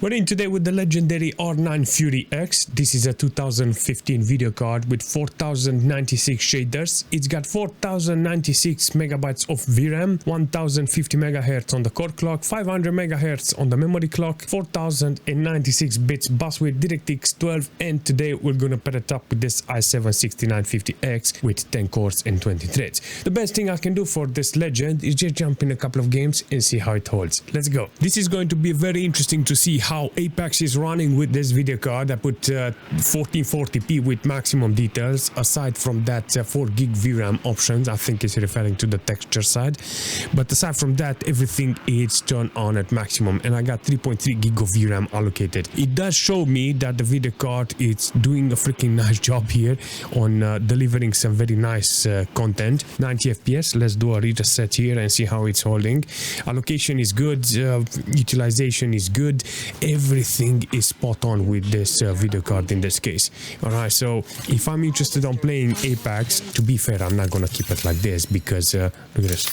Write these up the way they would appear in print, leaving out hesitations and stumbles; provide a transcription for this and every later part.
We're in today with the legendary R9 Fury X. This is a 2015 video card with 4096 shaders. It's got 4096 megabytes of VRAM, 1050 megahertz on the core clock, 500 megahertz on the memory clock, 4096 bits bus with DirectX 12, and today we're gonna pair it up with this i7-6950X with 10 cores and 20 threads. The best thing I can do for this legend is just jump in a couple of games and see how it holds. Let's go. This is going to be very interesting to see how Apex is running with this video card. I put 1440p with maximum details. Aside from that 4 gig VRAM options, I think it's referring to the texture side, but aside from that everything is turned on at maximum, and I got 3.3 gig of VRAM allocated. It does show me that the video card is doing a freaking nice job here on delivering some very nice content. 90 fps. Let's do a reset here and see how it's holding. Allocation is good, utilization is good, everything is spot on with this video card in this case. Alright, so if I'm interested on playing Apex, to be fair, I'm not gonna keep it like this because look at this.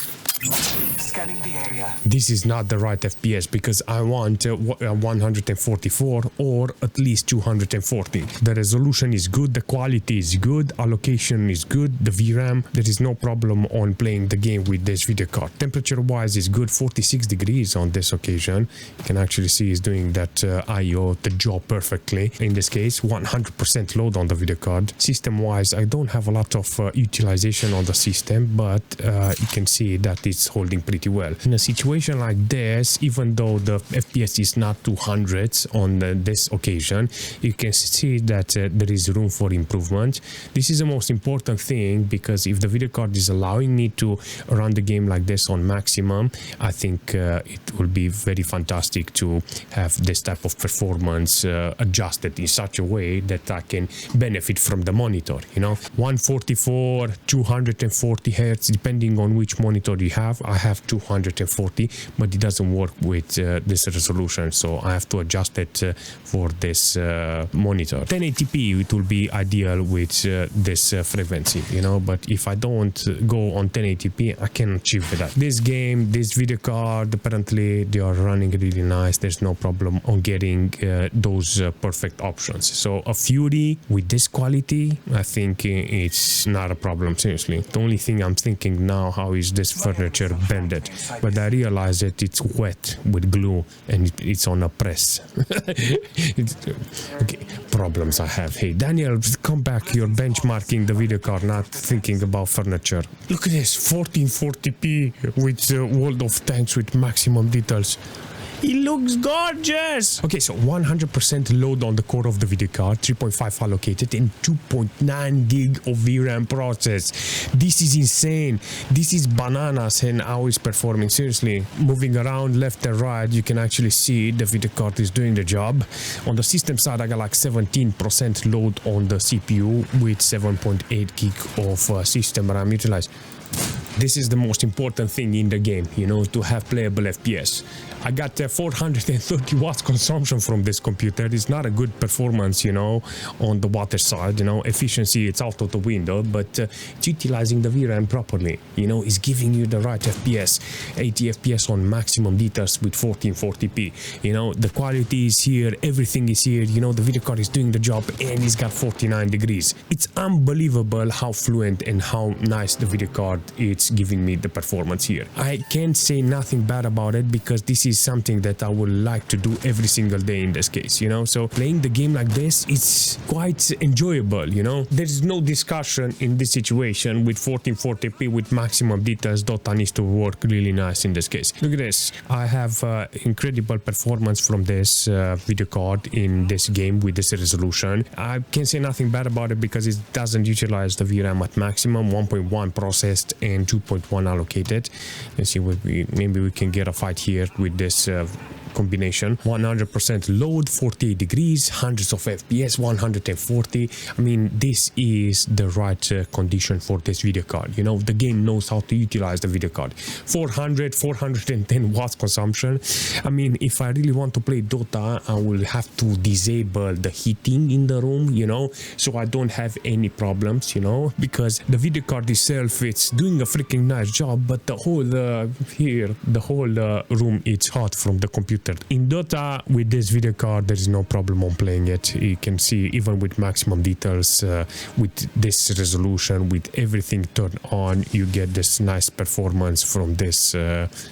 Scanning the area. This is not the right FPS because I want 144 or at least 240. The resolution is good, the quality is good, allocation is good, the VRAM, there is no problem on playing the game with this video card. Temperature wise is good, 46 degrees on this occasion. You can actually see it's doing that IO, the job perfectly. In this case, 100% load on the video card. System wise, I don't have a lot of utilization on the system, but you can see that it's holding pretty well. In a situation like this, even though the FPS is not 200s on this occasion, you can see that there is room for improvement. This is the most important thing, because if the video card is allowing me to run the game like this on maximum, I think it will be very fantastic to have this type of performance adjusted in such a way that I can benefit from the monitor, you know. 144, 240 hertz, depending on which monitor you have. I have 240, but it doesn't work with this resolution, so I have to adjust it for this monitor. 1080p, it will be ideal with this frequency, you know, but if I don't go on 1080p, I can achieve that. This game, this video card, apparently they are running really nice. There's no problem on getting those perfect options. So a Fury with this quality, I think it's not a problem, seriously. The only thing I'm thinking now, how is this furniture bended, but I realize that it's wet with glue and it's on a press. Okay, problems I have. Hey Daniel, come back, you're benchmarking the video card, not thinking about furniture. Look at this, 1440p with World of Tanks with maximum details. It looks gorgeous! Okay, so 100% load on the core of the video card, 3.5 allocated, and 2.9 gig of VRAM process. This is insane. This is bananas, and how it's performing. Seriously, moving around left and right, you can actually see the video card is doing the job. On the system side, I got like 17% load on the CPU with 7.8 gig of system RAM utilized. This is the most important thing in the game, you know, to have playable FPS. I got 430 watts consumption from this computer. It's not a good performance, you know, on the water side, you know, efficiency, it's out of the window, but it's utilizing the VRAM properly, you know, it's giving you the right FPS, 80 FPS on maximum details with 1440p, you know, the quality is here, everything is here, you know, the video card is doing the job, and it's got 49 degrees. It's unbelievable how fluent and how nice the video card is giving me the performance here. I can't say nothing bad about it, because this is something that I would like to do every single day in this case, you know. So playing the game like this, it's quite enjoyable, you know. There's no discussion in this situation with 1440p with maximum details. Dota needs to work really nice in this case. Look at this. I have incredible performance from this video card in this game with this resolution. I can't say nothing bad about it because it doesn't utilize the VRAM at maximum. 1.1 processed and 2.1 allocated. Let's see what maybe we can get a fight here with this combination. 100% load, 48 degrees, hundreds of FPS, 140. I mean, this is the right condition for this video card. You know, the game knows how to utilize the video card. 410 watts consumption. I mean, if I really want to play Dota, I will have to disable the heating in the room, you know, so I don't have any problems, you know, because the video card itself, it's doing a freaking nice job, but the whole room, it's hot from the computer unfiltered. In Dota, with this video card, there is no problem on playing it. You can see even with maximum details, with this resolution, with everything turned on, you get this nice performance from this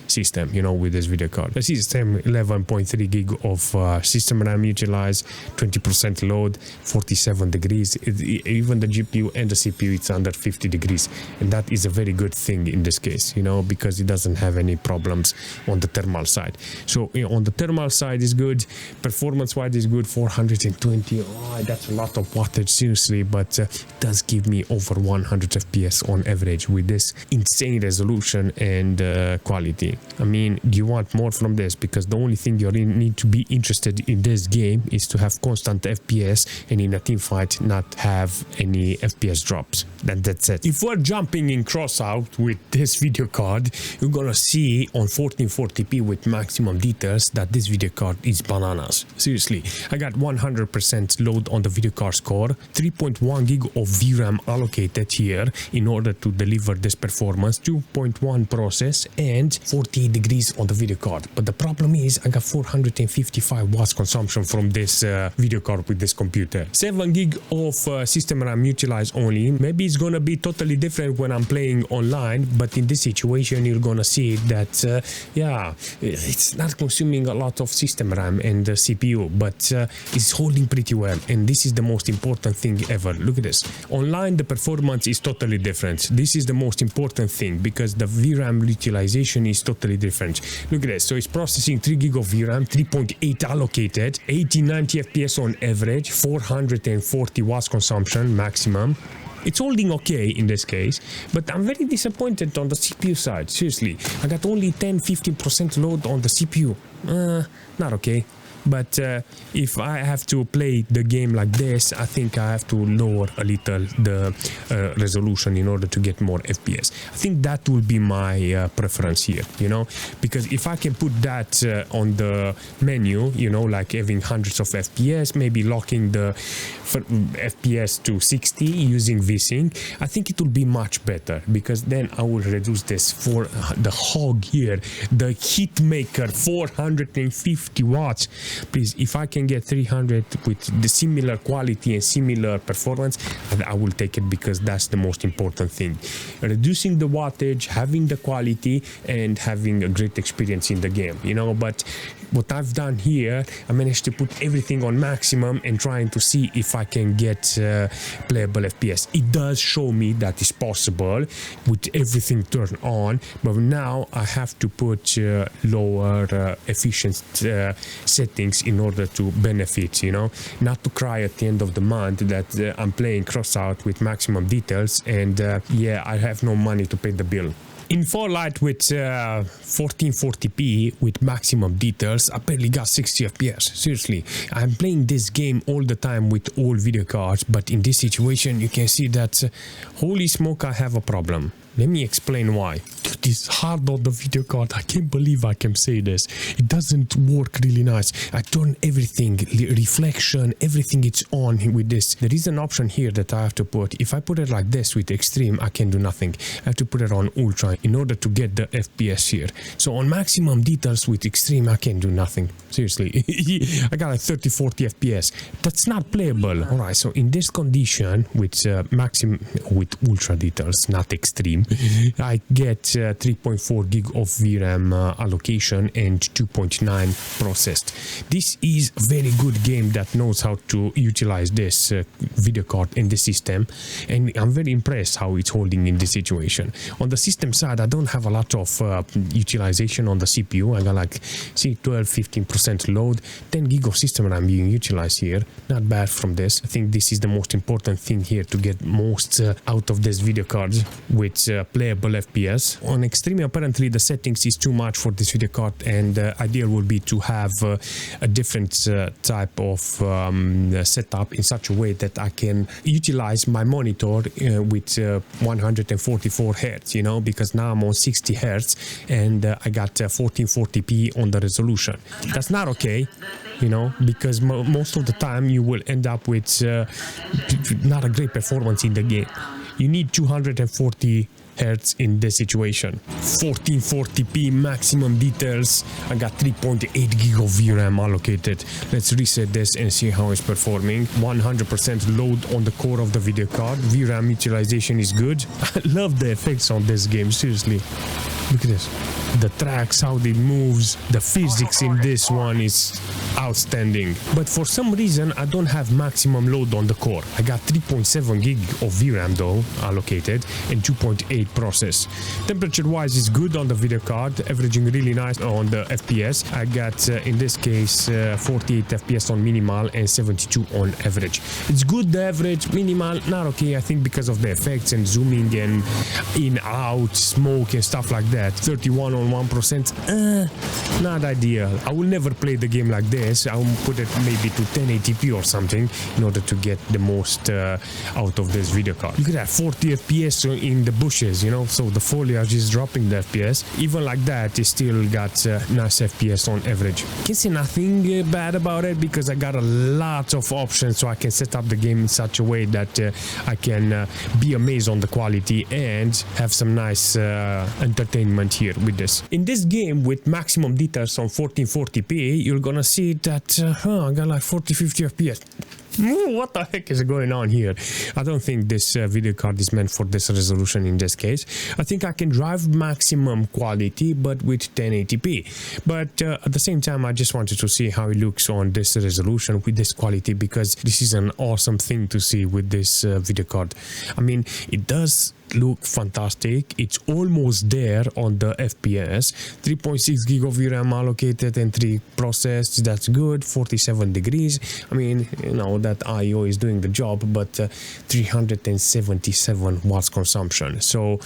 system, you know, with this video card. The system 11.3 gig of system RAM utilized, 20% load, 47 degrees. Even the GPU and the CPU, it's under 50 degrees, and that is a very good thing in this case, you know, because it doesn't have any problems on the thermal side. So you know, on the thermal side is good, performance wise is good, 420. Oh, that's a lot of wattage, seriously, but it does give me over 100 FPS on average with this insane resolution and quality. I mean, do you want more from this? Because the only thing you need to be interested in this game is to have constant FPS, and in a team fight not have any FPS drops. That's it. If we're jumping in Crossout with this video card, you're gonna see on 1440p with maximum details that this video card is bananas. Seriously, I got 100% load on the video card's core, 3.1 gig of VRAM allocated here in order to deliver this performance, 2.1 process, and 48 degrees on the video card. But the problem is I got 455 watts consumption from this video card with this computer. 7 gig of system RAM utilized only. Maybe it's gonna be totally different when I'm playing online, but in this situation you're gonna see that yeah, it's not consuming a lot of system RAM and CPU, but it's holding pretty well, and this is the most important thing ever. Look at this. Online the performance is totally different. This is the most important thing because the VRAM utilization is totally different. Look at this. So it's processing 3 gig of VRAM, 3.8 allocated, 80-90 FPS on average, 440 watts consumption maximum. It's holding okay in this case, but I'm very disappointed on the CPU side. Seriously, I got only 10-15% load on the CPU. Not okay. But if I have to play the game like this, I think I have to lower a little the resolution in order to get more FPS. I think that will be my preference here, you know, because if I can put that on the menu, you know, like having hundreds of FPS, maybe locking the FPS to 60 using VSync, I think it will be much better, because then I will reduce this for the hog here, the heat maker, 450 watts. Please, if I can get 300 with the similar quality and similar performance, I will take it, because that's the most important thing. Reducing the wattage, having the quality, and having a great experience in the game, you know. But what I've done here, I managed to put everything on maximum and trying to see if I can get playable FPS. It does show me that it's possible with everything turned on, but now I have to put lower efficient settings in order to benefit, you know, not to cry at the end of the month that I'm playing Crossout with maximum details and yeah, I have no money to pay the bill. In Farlight with 1440p with maximum details, I barely got 60 FPS. Seriously, I'm playing this game all the time with all video cards, but in this situation you can see that holy smoke, I have a problem. Let me explain why. Dude, it's hard on the video card. I can't believe I can say this. It doesn't work really nice. I turn everything, reflection, everything it's on with this. There is an option here that I have to put. If I put it like this with extreme, I can do nothing. I have to put it on ultra in order to get the FPS here. So on maximum details with extreme, I can do nothing. Seriously, I got like 30-40 FPS. That's not playable. All right, so in this condition with with ultra details, not extreme, I get 3.4 gig of VRAM allocation and 2.9 processed. This is a very good game that knows how to utilize this video card in the system, and I'm very impressed how it's holding in this situation. On the system side, I don't have a lot of utilization on the CPU. I got like, see, 12-15% load, 10 gig of system RAM being utilized here. Not bad from this. I think this is the most important thing here to get most out of this video card with playable FPS. On extreme, apparently the settings is too much for this video card, and ideal would be to have a different type of setup in such a way that I can utilize my monitor with 144 Hz, you know, because now I'm on 60 Hz and I got 1440p on the resolution. That's not okay, you know, because most of the time you will end up with not a great performance in the game. You need 240 Hertz in this situation. 1440p maximum details. I got 3.8 gig of VRAM allocated. Let's reset this and see how it's performing. 100% load on the core of the video card. VRAM utilization is good. I love the effects on this game, seriously. Look at this. The tracks, how it moves, the physics in this one is outstanding. But for some reason, I don't have maximum load on the core. I got 3.7 gig of VRAM though allocated and 2.8 process. Temperature-wise is good on the video card, averaging really nice on the FPS. I got, in this case, 48 FPS on minimal and 72 on average. It's good, the average, minimal, not okay, I think because of the effects and zooming and in-out, smoke and stuff like that. 31 on 1%, not ideal. I will never play the game like this. I will put it maybe to 1080p or something in order to get the most out of this video card. Look at that, 40 FPS in the bushes, you know, so the foliage is dropping the FPS. Even like that, it still got nice FPS on average. Can say nothing bad about it because I got a lot of options, so I can set up the game in such a way that I can be amazed on the quality and have some nice entertainment here with this. In this game with maximum details on 1440p, you're gonna see that I got like 40-50 FPS. What the heck is going on here? I don't think this video card is meant for this resolution in this case. I think I can drive maximum quality but with 1080p. But at the same time, I just wanted to see how it looks on this resolution with this quality, because this is an awesome thing to see with this video card. I mean, it does look fantastic. It's almost there on the FPS. 3.6 gig of VRAM allocated and 3 processed. That's good. 47 degrees. I mean, you know, that I/O is doing the job, but 377 watts consumption. So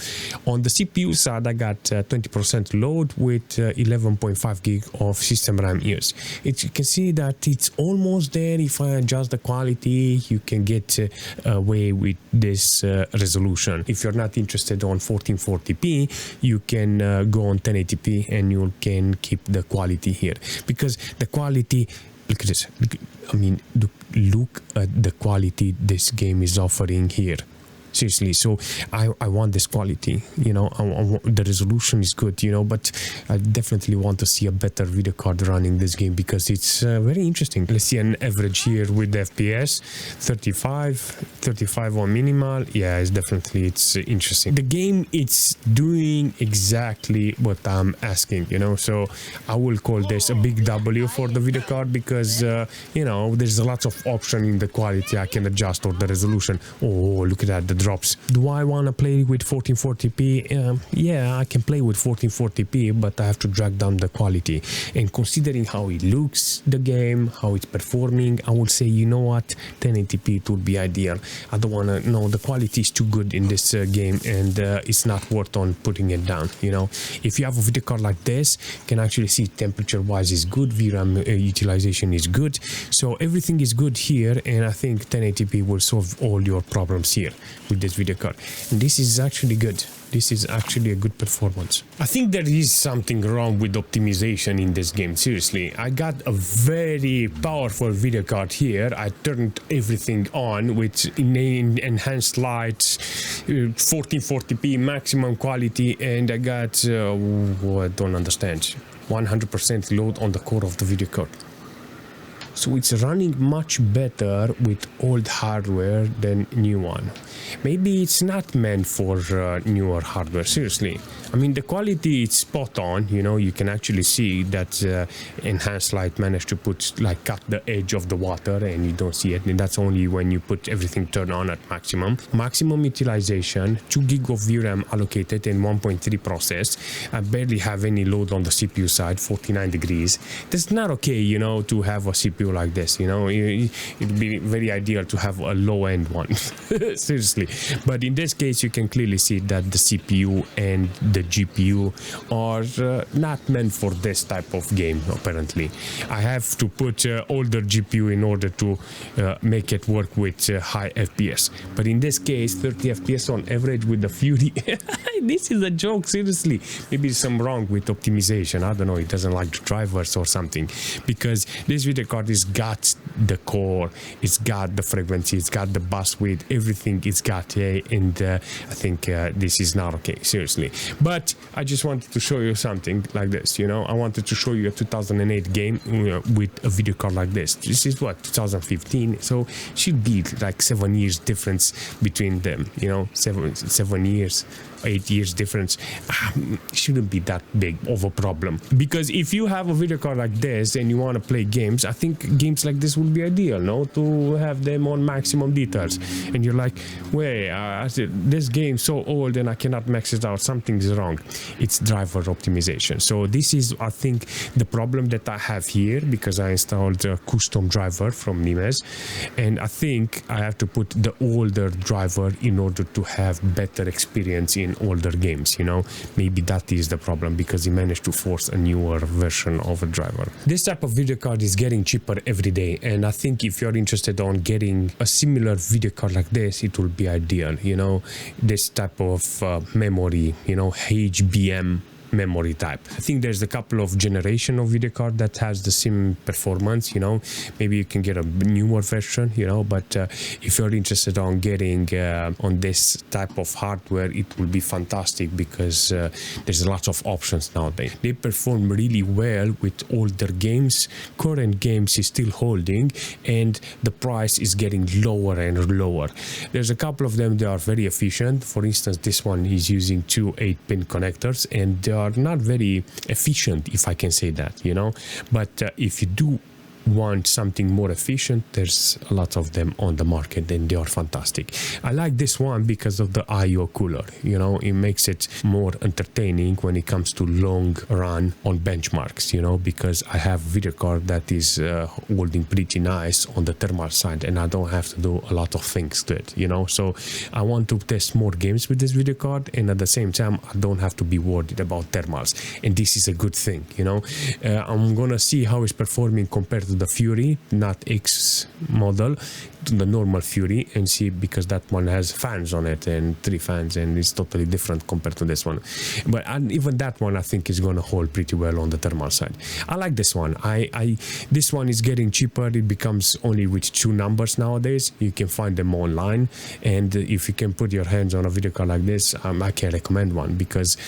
on the CPU side, I got 20% load with 11.5 gig of system RAM use. You can see that it's almost there. If I adjust the quality, you can get away with this resolution. If you're not interested on 1440p, you can go on 1080p and you can keep the quality here, because the quality, look at this, I mean, look at the quality this game is offering here. Seriously, so I want this quality, you know. The resolution is good, you know, but I definitely want to see a better video card running this game because it's very interesting. Let's see an average here with the FPS. 35 on minimal. Yeah, it's interesting. The game, it's doing exactly what I'm asking, you know, so I will call this a big W for the video card because you know, there's a lot of option in the quality I can adjust, or the resolution. Oh, look at that, the drops. Do I want to play with 1440p? Yeah, I can play with 1440p, but I have to drag down the quality. And considering how it looks, the game, how it's performing, I would say, you know what, 1080p it would be ideal. I don't want to, no, the quality is too good in this game, and it's not worth on putting it down, you know. If you have a video card like this, you can actually see temperature wise is good, VRAM utilization is good, so everything is good here, and I think 1080p will solve all your problems here with this video card. And this is actually good. This is actually a good performance. I think there is something wrong with optimization in this game, seriously. I got a very powerful video card here. I turned everything on with enhanced lights, 1440p maximum quality, and I got, I don't understand, 100% load on the core of the video card. So it's running much better with old hardware than new one. Maybe it's not meant for newer hardware, seriously. I mean, the quality is spot on, you know, you can actually see that enhanced light managed to cut the edge of the water and you don't see it, and that's only when you put everything turned on at maximum. Maximum utilization, 2 gig of VRAM allocated and 1.3 processed. I barely have any load on the CPU side, 49 degrees. That's not okay, you know, to have a CPU like this, you know. It'd be very ideal to have a low-end one, seriously. But in this case, you can clearly see that the CPU and the GPU are not meant for this type of game, apparently. I have to put older GPU in order to make it work with high FPS. But in this case, 30 FPS on average with the Fury, This is a joke, seriously. Maybe there's some wrong with optimization. I don't know, it doesn't like the drivers or something, because this video card has got the core, it's got the frequency, it's got the bus width, everything it's got, and I think this is not okay, seriously. But I just wanted to show you something like this, you know. I wanted to show you a 2008 game with a video card like this. This is what, 2015, so should be like 7 years difference between them, you know, 7 years, 8 years difference. Shouldn't be that big of a problem, because if you have a video card like this and you want to play games, I think games like this would be ideal, no, to have them on maximum details. And you're like, wait, this game's so old and I cannot max it out, something's wrong. It's driver optimization. So this is, I think, the problem that I have here, because I installed a custom driver from Nimes, and I think I have to put the older driver in order to have better experience in older games, you know. Maybe that is the problem, because he managed to force a newer version of a driver. This type of video card is getting cheaper every day, and I think if you're interested on getting a similar video card like this, it will be ideal, you know. This type of memory, you know, HBM memory type. I think there's a couple of generation of video card that has the same performance, you know. Maybe you can get a newer version, you know, but if you're interested on getting on this type of hardware, it will be fantastic, because there's lots of options nowadays. They perform really well with older games. Current games is still holding, and the price is getting lower and lower. There's a couple of them that are very efficient. For instance, this one is using two 8-pin connectors, and they are not very efficient, if I can say that, you know. But if you do want something more efficient, there's a lot of them on the market, and they are fantastic. I like this one because of the I/O cooler, you know. It makes it more entertaining when it comes to long run on benchmarks, you know, because I have a video card that is holding pretty nice on the thermal side, and I don't have to do a lot of things to it, you know. So I want to test more games with this video card, and at the same time I don't have to be worried about thermals, and this is a good thing, you know. I'm gonna see how it's performing compared to the Fury, not X model, to the normal Fury, and see, because that one has fans on it, and 3 fans, and it's totally different compared to this one. But even that one I think is going to hold pretty well on the thermal side. I like this one. This one is getting cheaper. It becomes only with 2 numbers nowadays. You can find them online, and if you can put your hands on a video card like this, I can recommend one, because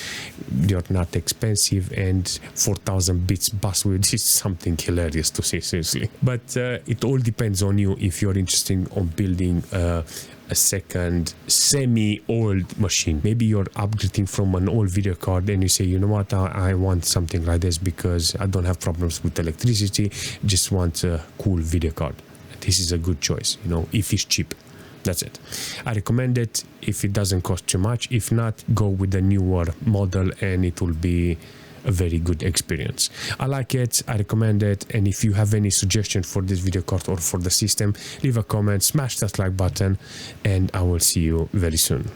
they're not expensive, and 4000 bits bus width is something hilarious to see, seriously. But it all depends on you. If you're interested on building a second semi-old machine, maybe you're upgrading from an old video card, and you say, you know what, I want something like this because I don't have problems with electricity, just want a cool video card. This is a good choice, you know, if it's cheap. That's it. I recommend it if it doesn't cost too much. If not, go with the newer model, and it will be a very good experience. I like it, I recommend it, and if you have any suggestion for this video card or for the system, leave a comment, smash that like button, and I will see you very soon.